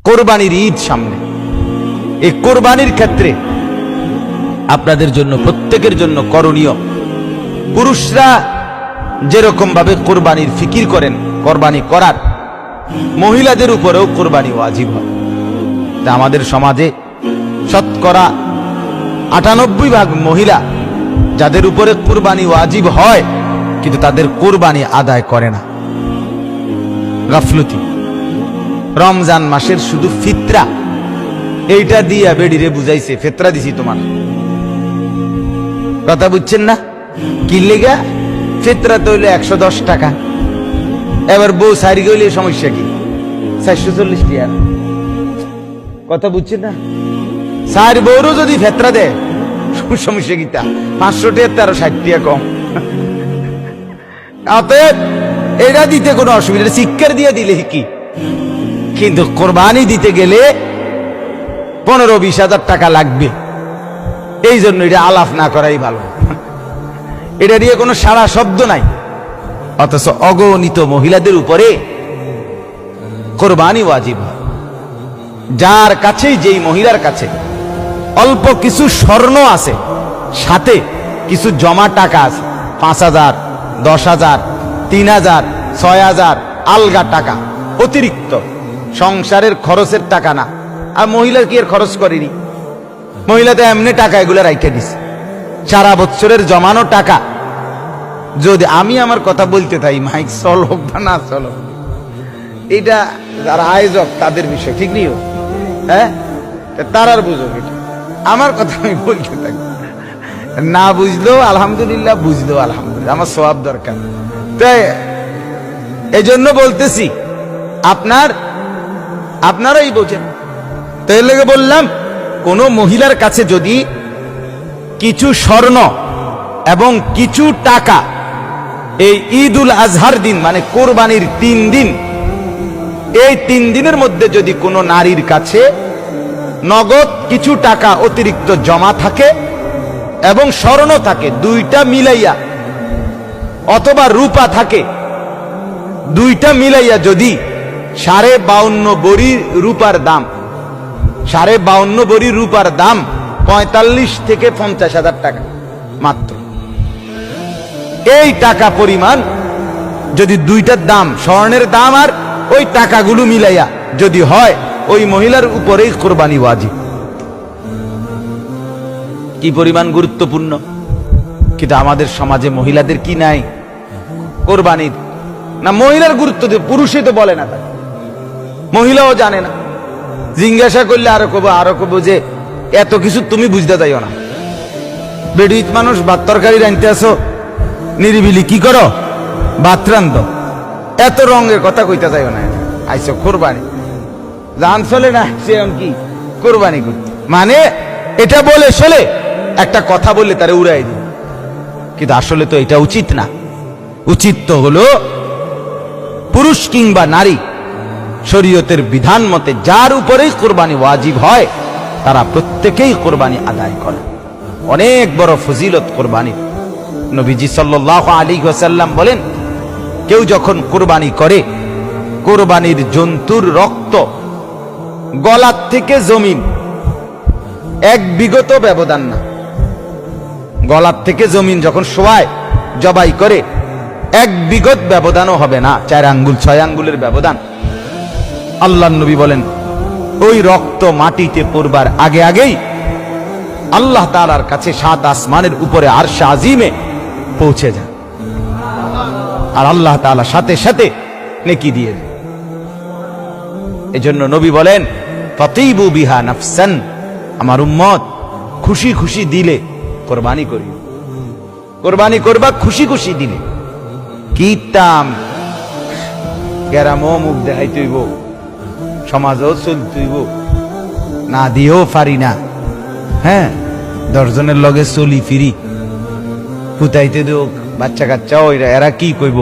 কোরবানির ঈদ সামনে। এই কোরবানির ক্ষেত্রে আপনাদের জন্য, প্রত্যেকের জন্য করণীয়, পুরুষরা যেরকম ভাবে কোরবানির ফিকির করেন কোরবানি করার, মহিলাদের উপরেও কোরবানি ওয়াজিব হয়। তা আমাদের সমাজে শতকরা ৯৮% মহিলা যাদের উপরে কোরবানি ওয়াজিব হয়, কিন্তু তাদের কোরবানি আদায় করে না। গাফলতি। রমজান মাসের শুধু ফিতরা, এইটা দিয়া বেডিরে বুঝাইছে ফিতরা দিছি তোমার, কথা বুঝছেন না? কি লেগা? ফিতরা তো হইলো ১১০ টাকা। এবার বউ সারি গেলে সমস্যা কি? ৪৪০ টাকা, কথা বুঝছেন না? সারি বউরও যদি ফিতরা দেয় সমস্যা কি? তা ৫০০ টাকা, আরো ৬০ টাকা কম। অতএব এটা দিতে কোনো অসুবিধা, শিক্ষার দিয়ে দিলে কি, কিন্তু কোরবানি দিতে গেলে ১৫-২০ হাজার টাকা লাগবে। এই জন্য এটা আলাপ না করাই ভালো। এটা দিয়ে কোনো সারা শব্দ নাই। অথচ অগণিত মহিলাদের উপরে কোরবানি ওয়াজিব হয়। যার কাছেই, যেই মহিলার কাছে অল্প কিছু স্বর্ণ আছে, সাথে কিছু জমা টাকা আছে, ৫,০০০, ১০,০০০, ৩,০০০, ৬,০০০ আলগা টাকা, অতিরিক্ত সংসারের খরচের টাকা না। আর মহিলা কি এর খরচ করেনি? মহিলা তো এমনি টাকা এগুলো রাইখে দিছে, সারা বছরের জমানো টাকা। যদি আমি আমার কথা বলতে থাকি, মাইক চল হোক বা না চল হোক, এটা যারা আয়োজক তাদের বিষয়, ঠিক নেই? হ্যাঁ, তারার বুঝো, এটা আমার কথা আমি বলতে থাকি। না বুঝলেও আলহামদুলিল্লাহ, বুঝলেও আলহামদুলিল্লাহ, আমার সওয়াব দরকার। তাই এই জন্য বলতেছি, আপনারাই বোঝেন। তো এর লেগে বললাম, কোন মহিলার কাছে যদি কিছু স্বর্ণ এবং কিছু টাকা এই ঈদুল আজহার দিন, মানে কোরবানির ৩ দিন, এই ৩ দিনের মধ্যে যদি কোনো নারীর কাছে নগদ কিছু টাকা অতিরিক্ত জমা থাকে এবং স্বর্ণ থাকে, দুইটা মিলাইয়া, অথবা রূপা থাকে, দুইটা মিলাইয়া যদি 52.5 ভরি রূপার দাম, 52.5 ভরি রূপার দাম ৪৫ থেকে ৫০,০০০ টাকা মাত্র। এই টাকা পরিমাণ যদি দুইটার দাম, স্বর্ণের দাম আর ওই টাকাগুলো মিলাইয়া যদি হয়, ওই মহিলার উপরেই কোরবানি ওয়াজিব। কি পরিমাণ গুরুত্বপূর্ণ! কিন্তু আমাদের সমাজে মহিলাদের কি নাই কোরবানির? না, মহিলার গুরুত্ব দিয়ে পুরুষে তো বলে না, মহিলাও জানে না। জিজ্ঞাসা করলে আরো কব যে এত কিছু তুমি বুঝতে চাইও না। বেডুইত মানুষ, ভাত তরকারি রাঁধতে আসো, নিরিবিলি কি করো? ভাত রান্ধো। এত রঙের কথা কইতে চাইও না। আইসো কোরবানি, জান চলে না সে কি কোরবানি করতে, মানে এটা বলে চলে একটা কথা বললে তারে উড়াই দিই। কিন্তু আসলে তো এটা উচিত না। উচিত তো হলো পুরুষ কিংবা নারী শরীয়তের বিধান মতে যার উপরেই কোরবানি ওয়াজিব হয়, তারা প্রত্যেকেই কোরবানি আদায় করে। অনেক বড় ফজিলত কোরবানি। নবীজি সাল্লাল্লাহু আলাইহি ওয়াসাল্লাম বলেন, কেউ যখন কোরবানি করে, কোরবানির জন্তুর রক্ত গলার থেকে জমিন ১ বিগত ব্যবধান না, গলার থেকে জমিন যখন শোয়ায় জবাই করে ১ বিগত ব্যবধানও হবে না, ৪ আঙ্গুল ৬ আঙ্গুলের ব্যবধান। আল্লাহর নবী বলেন, ওই রক্ত মাটিতে পড়বার আগে আগেই আল্লাহ তাআলার কাছে ৭ আসমানের উপরে আরশে আজিমে পৌঁছে যায়, আর আল্লাহ তাআলা সাথে সাথে নেকি দিয়ে দেয়। এজন্য নবী বলেন, ফাতিবু বিহা নাফসান, আমার উম্মত খুশি খুশি দিলে কোরবানি করি। কোরবানি করবা খুশি খুশি দিলে। কিতাম গেরামো মুখ দেখাইতেইব, সমাজও চলতেইব, না দিয়েও পারি না। হ্যাঁ, ১০ জনের লগে চলি ফিরি, ফুটাইতে দেও বাচ্চা কাচ্চা, ওইরা এরা কি কইব?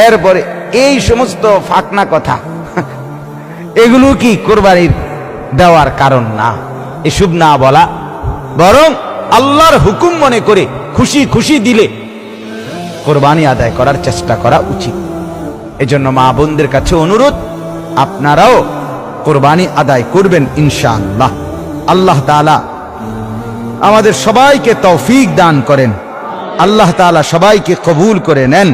এরপরে এই সমস্ত ফাকনা কথা, এগুলো কি কোরবানির দেওয়ার কারণ না। এসব না বলা, বরং আল্লাহর হুকুম মনে করে খুশি খুশি দিলে কোরবানি আদায় করার চেষ্টা করা উচিত। এজন্য মা বোনদের কাছে অনুরোধ, আপনারাও কোরবানি আদায় করবেন ইনশাআল্লাহ। আল্লাহ তাআলা আমাদের সবাইকে তৌফিক দান করেন, আল্লাহ তাআলা সবাইকে কবুল করে নেন।